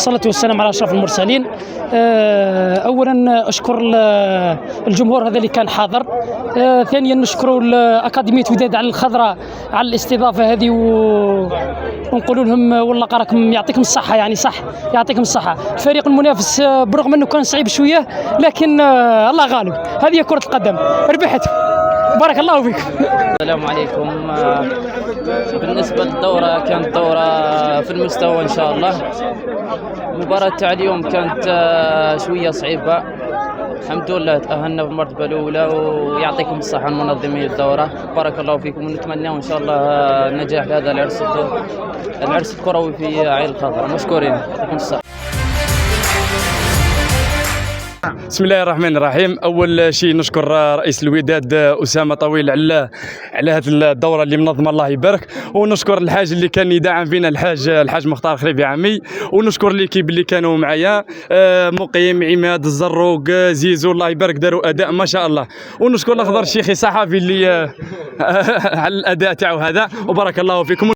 والصلاة والسلام على أشرف المرسلين. أولا أشكر الجمهور هذا اللي كان حاضر. ثانيا نشكر أكاديمية وداد على الخضراء على الاستضافة هذه، ونقول لهم والله قراكم يعطيكم الصحة، يعني صح يعطيكم الصحة. الفريق المنافس برغم أنه كان صعيب شوية لكن الله غالب، هذه كرة القدم، ربحت. بارك الله فيك. السلام عليكم. بالنسبة للدورة كانت دورة في المستوى إن شاء الله. المباراة تاع اليوم كانت شوية صعيبة، الحمد لله تأهلنا في المرتبة الأولى، ويعطيكم الصحة منظمي الدورة، بارك الله فيكم، ونتمنى إن شاء الله النجاح لهذا العرس الكروي في عين الخضراء. مشكورين، يعطيكم الصحة. بسم الله الرحمن الرحيم. اول شيء نشكر رئيس الوداد اسامه طويل على هذه الدوره اللي منظمه، الله يبارك. ونشكر الحاج اللي كان يدعم فينا، الحاج مختار خريبي عمي. ونشكر ليكيب اللي كانوا معايا، مقيم، عماد، الزروق، زيزو، الله يبارك، داروا اداء ما شاء الله. ونشكر الاخضر الشيخي صحفي اللي على الاداء تاعو هذا، وبارك الله فيكم.